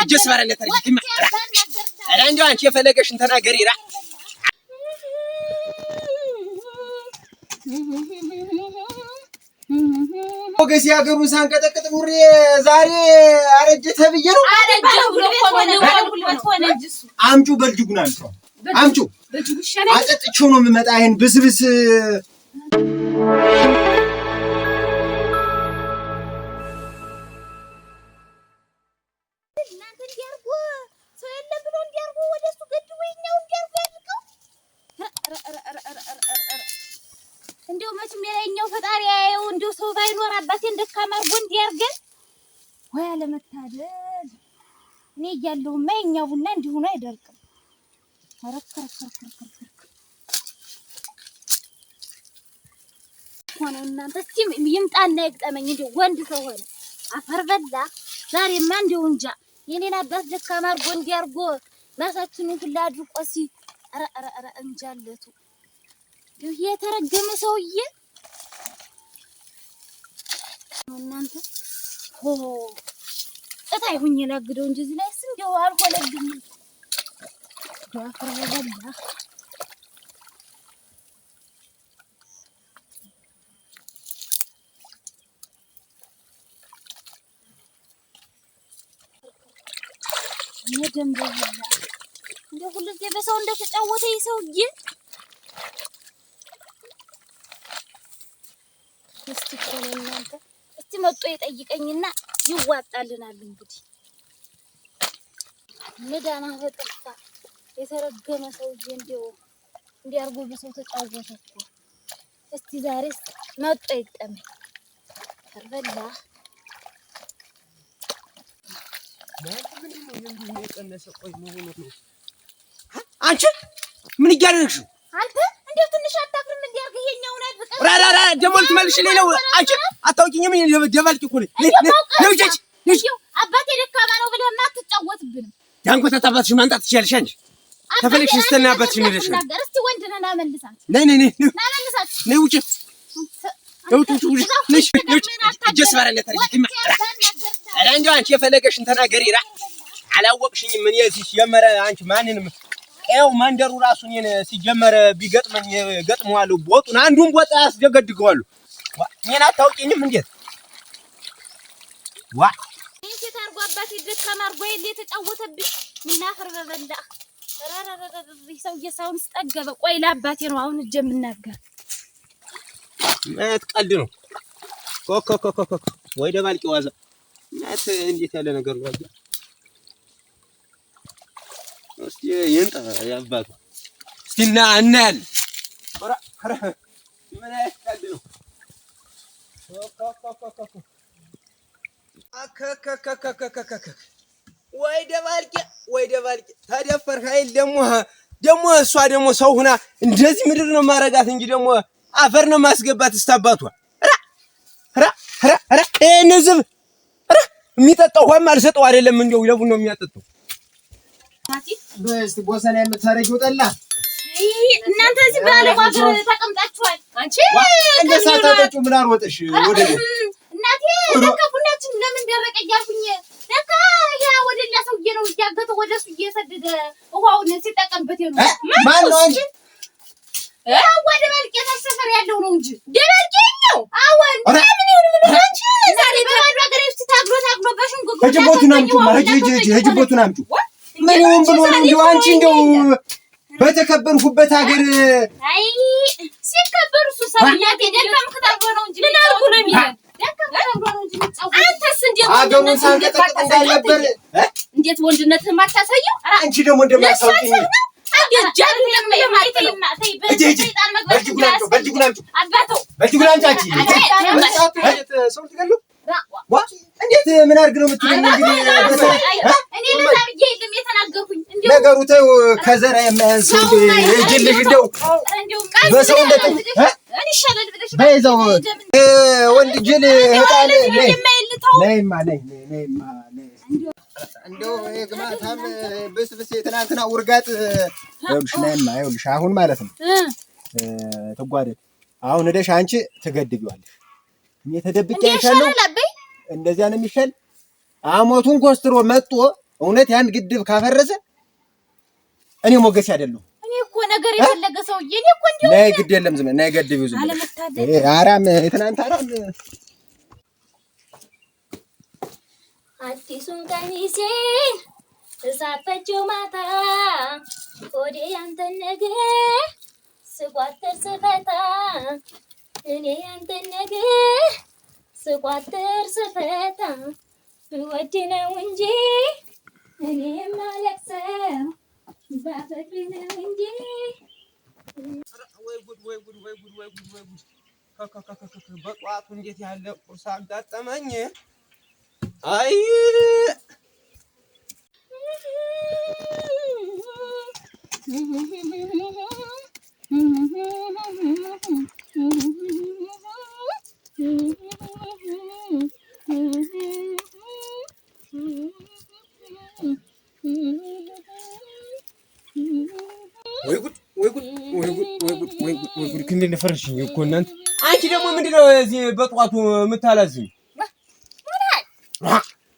جس فرنا ترجع ما أنا عندي وان شيء فلقش أنت أنا قريرة وقس يا قبل سان كتكت بري زاري أرجتها بيجرو عمشو بلجونا نشوا عمشو عادت شونو ممتعين بس እንደው መቼም የኛው ፈጣሪ ያየው እንደው ሰው ባይኖር አባቴ እንደካማር ወንድ ያርገን ወይ አለመታደል እኔ እያለሁማ የኛው ቡና እንዲሁ ነው አይደርቅም ሆነ እናንተ እስቲ ይምጣና ይግጠመኝ እንደው ወንድ ሰው ሆነ አፈር በላ ዛሬማ እንደው እንጃ የኔን አባት ደካማር ወንድ ያርጎ ራሳችንን ሁላ አድርቆሲ አረ እንጃለቱ የተረገመ ሰውዬ እናንተ ሆ እታይ ሁኝ ነግደው እንጂ እዚህ ላይስ እንደው አልሆነልኝ ዳፍረ በላ የደንበላ እንደው ሁሉ ጊዜ በሰው እንደተጫወተ ይሰውዬ እስቲ ቆነናንተ እስቲ መጥቶ ይጠይቀኝና ይዋጣልናል እንግዲህ መዳና በጠፋ የተረገመ ሰውዬ እንደው እንዲያርጎ በሰው ተጫወተ እኮ እስቲ ዛሬስ መጥቶ ይጠመኝ ተርበላ ምንድነው የቀነሰ ቆይ ነው አንቺ ምን እያደረግሽ አንተ እንደው ትንሽ አታፍርም እንዲያርግ ይሄኛውን አይበቃ ራ ደሞ ልትመልሽልኝ ነው አንቺ አታውቂኝም ደባልቂ እኮ ነኝ ልጅ አባቴ ደካማ ነው ብለህ ማትጫወትብንም ዳንጎ ተጣባትሽ ማንጣት ትችያለሽ አንቺ ተፈልክሽ ስተና አባትሽ ነሽ እስቲ ወንድ ነና መልሳት ነይ መልሳት ነይ ውጪ ነሽ ጀስ ባረለ ተርጅ ማ አረ እንዴ አንቺ የፈለገሽን ተናገሪራ አላወቅሽኝም ምን የዚህ የመረ አንቺ ማንንም ቀው መንደሩ ራሱን ሲጀመረ ቢገጥመኝ ገጥመዋለሁ ቦጡን አንዱን ቦጣ ያስደገድገዋል እኔን አታውቂኝም እንዴት ዋ እሺ ታርጎ አባቴ ደካማ አርጎ ይል የተጫወተብኝ ምናፈር በበላ ሰውዬ ስጠገበ ቆይ ለአባቴ ነው አሁን እጀ ምናገር ቀልድ ነው ኮኮኮኮኮ ወይ ደባልቂ ዋዛ ናት እንዴት ያለ ነገር ዋዛ እስቲ ይንጣ ያባቱ እስቲና እናል ኧረ ምን አይቀልድ ነው ኮኮኮኮኮ አከከከከከከከ ወይ ደባልቂ ታደፈር ኃይል ደሞ እሷ ደሞ ሰው ሁና እንደዚህ ምድር ነው ማረጋት እንጂ ደሞ አፈር ነው ማስገባት እስታባቷ ራ እንዝብ የሚጠጣው ሆም አልሰጠው አይደለም እንደው ለቡን ነው የሚያጠጣው ታቲ በስቲ ቦሰና የምታረጊው ጠላ እናንተ እዚህ ባለ ዋገር ተቀምጣችኋል አንቺ እንደሳታጠጩ ምን አሮጠሽ ወደ እናቴ ለከቡናችን ለምን ደረቀ ያልኩኝ ለካ ያ ወደላ ሰውዬ ነው ያገተ ወደሱ እየሰደደ ውሃውን ሲጠቀምበት ነው ማን ነው አንቺ ወደ መልቄ ተሰፈር ያለው ነው እንጂ ደበልቄኛው አወን ምን ይሁን ምን አንቺ ዛሬ በባዶ ሀገር ውስጥ ታግሎ በሽንጉ ሄጅቦቱን አምጪ ሄጅቦቱን አምጪ ምን ይሁን ብሎ እንደው አንቺ እንደው በተከበርኩበት ሀገር አይ ሲከበሩ ሱሰኛቴ ደካም ከተርጎ ነው እንጂ ምን አርጉ ነው የሚል ደካም ከተርጎ ነው እንጂ አንተስ እንዴት አገሩን ሳንቀጠቅጥ እንዳልነበር እንዴት ወንድነትህን ማታሳየው አንቺ ደግሞ እንደማታውቂኝ አገጃሉ ለማይተይማ ተይ በሰይጣን መግባት በልጅጉላምጪ አባተው በልጅጉላምጫቺ ሰው ትገሉ ዋ እንዴት ምን አርግ ነው የምትለኝ እንግዲህ እኔ ለዛ ብዬ የለም የተናገርኩኝ እንዴ ነገሩ ተው ከዘራ የማያንስ እጅልሽ እንደው በሰው እንደት እኔ ይሻላል ብለሽ በይዘው ወንድ ጅል ህጣን ነይማ እንደው የግማታም ብስብስ የትናንትና ውርጋጥ ይኸውልሽ አሁን ማለት ነው ተጓደል አሁን ሄደሽ አንቺ ትገድቢዋለሽ እኔ ተደብቄ አይሻለሁ እንደዚያ ነው የሚሻል አሞቱን ኮስትሮ መጥቶ እውነት ያን ግድብ ካፈረሰ እኔ ሞገስ አይደለሁ። እኔ እኮ ነገር የፈለገ ሰውዬ እኔ እኮ እንደው ነይ ግድ የለም ዝም ነይ ገድቢው ዝም አራም የትናንት አራም አዲሱን ቀሚሴን ተሳፈችው ማታ ወዴ ያንተን ነገር ስቋጥር ስፈታ እኔ ያንተን ነገር ስቋጥር ስፈታ ወድ ነው እንጂ እኔ የማለቅሰው ባፈቅር ነው እንጂ ወይ ጉድ ወይ ጉድ ወይ ጉድ ወይ ጉድ ወይ ጉድ በጠዋቱ እንዴት ያለ ቁርስ አጋጠመኝ። አይ ወይ ጉድ ወይ ጉድ ወይ ጉድ ወይ ጉድ ወይ ጉድ ወይ ጉድ ክንዴ ነፈርሽኝ እኮ እናንተ። አንቺ ደግሞ ምንድነው እዚህ በጠዋቱ የምታላዝኝ?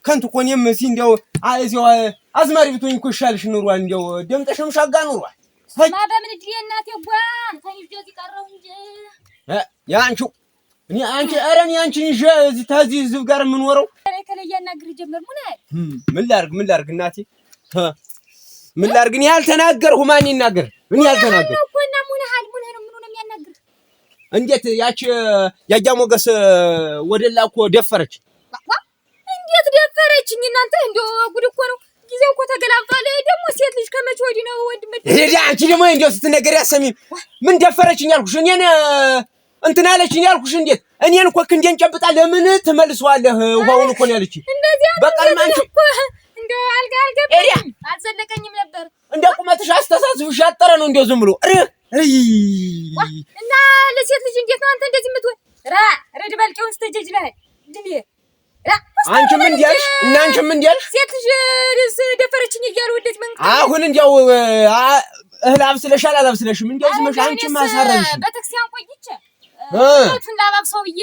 ከንቱ እኮ እኔም እስኪ እንደው እዚያው አዝማሪ ብትሆኝ እኮ ይሻልሽ ኑሯል። እንደው ደምጠሽም ሻጋ ኑሯል። በምን እድሌ እናቴ ጓን ተይዤ እዚህ ቀረሁ እንጂ ያንቺው እኔ አንቺ ኧረ እኔ አንቺን ይዤ እዚህ ተዚህ ህዝብ ጋር የምኖረው ከለያ ያናግር ጀመር ምን ላድርግ እናቴ ምን ላድርግ? እኔ ያልተናገርሁ ማን ይናገር? እኔ ያልተናገርሁ እኮ እና ምን ነው የሚያናግር? እንዴት ያቺ ያያ ሞገስ ወደላ እኮ ደፈረች። እንዴት ደፈረችኝ? እናንተ እንደው ጉድ እኮ ነው። ጊዜው እኮ ተገላብጧል። ደግሞ ሴት ልጅ ከመቼ ወዲህ ነው ወንድ እሄዳ? አንቺ ደግሞ እንደው ስትነገር ያሰሚም ምን ደፈረችኝ አልኩሽ? እኔን እንትን አለችኝ አልኩሽ? እንዴት እኔን እኮ ክንዴን ጨብጣ ለምን ትመልሰዋለህ? ውሃውን እኮ ነው ያለችኝ። በቃ አንቺ እንደው አልገባኝም አልዘለቀኝም ነበር። እንደው ቁመትሽ አስተሳስብሽ ያጠረ ነው እንደው ዝም ብሎ እና ለሴት ልጅ እንዴት ነው አንተ እንደዚህ የምትሆን? ረድ ባልቄውን ስተጀጅ ላይ ድል አንቺም እንዲያልሽ እና አንቺም እንዲያልሽ ሴት ልጅ ደፈረችኝ እያሉ ወዴት መንገድ አሁን እንደው እህል አብስለሻል አላብስለሽም? እንደው ዝምሽ አንቺም አሳረብሽ። በተክሲያን ቆይቼ እቱን ላባብሰው ብዬ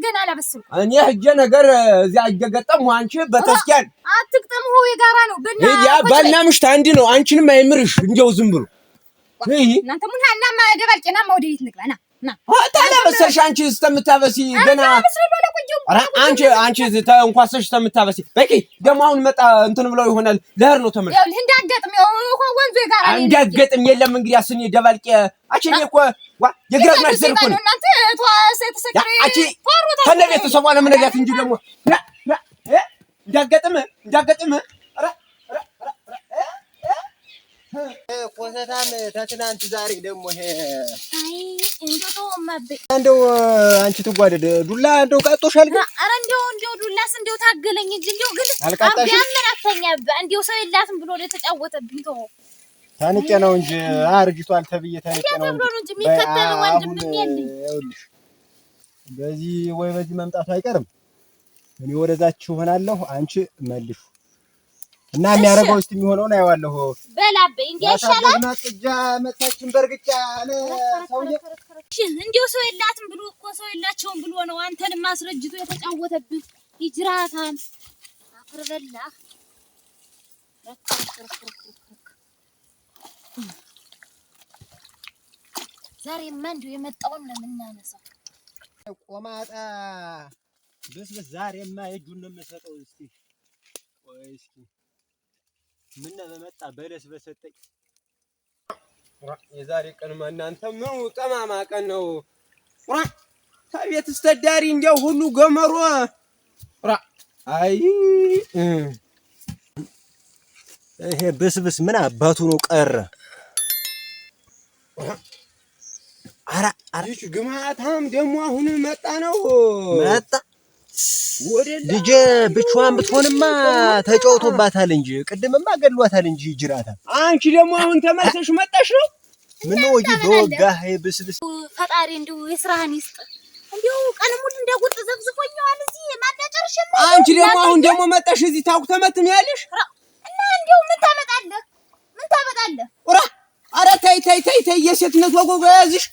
ገና አላበስም። እኔ ሂጅ ነገር እዚያ እየገጠምሁ አንቺ በተስኪያን አትግጠምሁ የጋራ ነው። ያ ባልና ምሽት አንድ ነው። አንቺንም አይምርሽ እንደው ዝም ብሎ እናንተ ምን ሀናማ ደባልቄና ወደቤት ንግባና ታዲያ መሰልሽ አንቺ እስከምታበሲ ገና አንቺ እንኳንሽ እስከምታበሲ በቂ ደግሞ አሁን መጣ እንትን ብለው ይሆናል ለህር ነው ተመልሽ እንዳገጥም ወንዙ የጋራ ነው እንዳገጥም የለም እንግዲህ አስኒ ደባልቄ አቺ እኮ የግራዝማች ዘር እኮ ነው እናንተ አቺ ተነቤት ተሰዋለ ምን ያት እንጂ ደግሞ እንዳገጥም ኮሰታም ተትናንት ዛሬ ደግሞ ይሄ አይ እንደው አንቺ ትጓደድ ዱላ እንደው ቀጦሻል ግን ኧረ እንደው ዱላስ እንደው ታገለኝ እንጂ እንደው ግን ያመናፈኛ እንደው ሰው የላትም ብሎ ለተጫወተብኝ ተው ታንቄ ነው እንጂ አርጅቷል ተብዬ ታንቄ ነው እንጂ የሚከተል ወንድም ምን የለኝ ይኸውልሽ በዚህ ወይ በዚህ መምጣቱ አይቀርም እኔ ወደዛችሁ ሆናለሁ አንቺ መልሹ እና የሚያረጋው እስቲ የሚሆነውን አይዋለሁ በላበይ እንዴ ይሻላል ማጥጃ መታችን በርግጫ አለ ሰውዬ እንዴው ሰው የላትም ብሎ እኮ ሰው የላቸውም ብሎ ነው አንተንም ማስረጅቶ የተጫወተብህ ይጅራታን አፈርበላ ዛሬማ እንደው የመጣውን ነው የምናነሳው ቆማጣ ብስብስ ዛሬማ እጁን ነው የምሰጠው እስቲ ቆይ እስቲ ምን በመጣ በለስ በሰጠኝ የዛሬ ቀንማ እናንተ ምን ጠማማ ቀን ነው ታቤት እስተዳሪ እንደው ሁሉ ገመሮ አይ ይሄ ብስብስ ምን አባቱ ነው ቀረ አራሽ ግማታም ደግሞ አሁን መጣ ነው መጣ ልጄ ብቻዋን ብትሆንማ ተጫውቶባታል እንጂ ቅድምማ ገድሏታል እንጂ ይጅራታል። አንቺ ደግሞ አሁን ተመልሰሽ መጣሽ ነው ምን ነው ወጂ በወጋህ ብስብስ ፈጣሪ እንደው የስራህን ይስጥ። እንደው ቀን ሙሉ እንደጉጥ ዘብዝፎኛል እዚህ ማዳጨርሽ ነው። አንቺ ደግሞ አሁን ደግሞ መጣሽ እዚህ ታውቁተመትም ያለሽ እና እንደው ምን ታመጣለህ? ኧረ ተይ የሴትነት ወጎ ያዝሽ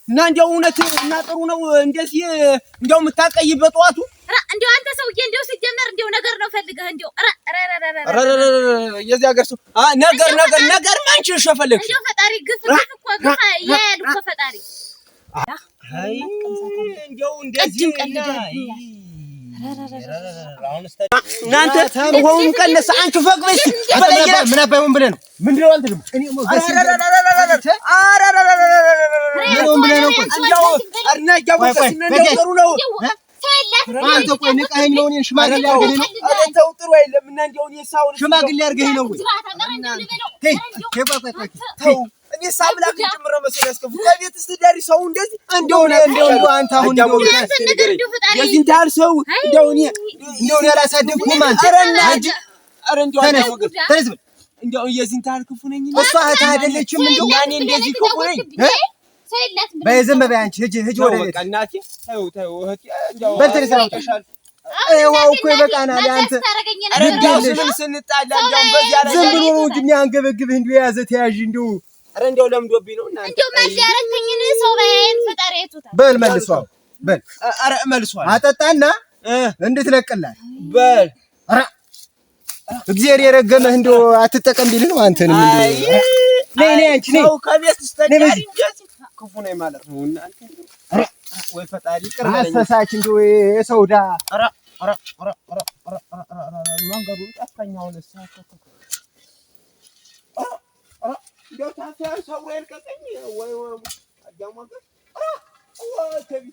እና እንደው እውነት እና ጥሩ ነው እንደዚህ እንደው የምታቀይ በጠዋቱ እንደው አንተ ሰውዬ እንደው ሲጀመር እንደው ነገር ነው ፈልገህ እንደው የዚህ ሀገር ሰው ነገር ማንቺ ሸፈለግሽ እንደው ፈጣሪ ግፍ እኮ ግፍ ያያል እኮ ፈጣሪ አይ እንደው እንደዚህ እናንተ ውሃውን ቀነሰ አንቺ ፈቅበሽ ምን አባይውን ብለህ ነው ምንድነው አንተ ደግሞ እኔ ሞገስ አንተ ቆይ ንቀኸኝ ነው እኔን ሽማግሌ አድርገኸኝ ነው ተው ጥሩ አይደለም እና እንደው እኔ ሳውን ሽማግሌ አድርገኸኝ ነው ወይ ተው እኔ ሳምላክ ጭምር መሰለ ያስከፉ ከቤት ስትዳሪ ሰው እንደዚህ እንደው አንተ አሁን የዚህን ታል ሰው እንደው ያላሳደግኩም አንተ ኧረ እንደው ተነስ እንደው የዚህን ታል ክፉ ነኝ እሷ እህት አይደለችም እንደው እኔ እንደዚህ ክፉ ነኝ በዝም በይ አንቺ ሂጂ ወደ ቤት እናቴ ተው እህቴ እንደው በልተሽ ታውቀሻል አይዋው እኮ ይበቃናል አንተ ረዳስ ምን ስንጣላ እንደው በዚያ ላይ ዝም ብሎ ነው እንጂ የሚያንገበግብህ እንደው የያዘ ተያዥ እንደው ኧረ እንደው ለምዶብኝ ነው እናንተ እንደው ማዳረከኝን ሰው ባይን ፈጣሪ አይቶታል በል መልሷል በል ኧረ መልሷል አጠጣና እንድትለቅላት በል ኧረ እግዚአብሔር የረገመህ እንደው አትጠቀም ቢል ነው አንተንም እንደው ነይ አንቺ ነይ ሰው ከቤት ስትዳሪ እንደዚህ ክፉ ነኝ ማለት ነው እናንተ ወይ ፈጣሪ ቅርብ ነኝ አሰሳች እንደው የሰው ዳ ኧረ መንገዱን ጠፋኛውን ሳከተ እንደው ታፊያ ሰው ይልቀቀኝ ወይ አዳማገ ወይ ከቢ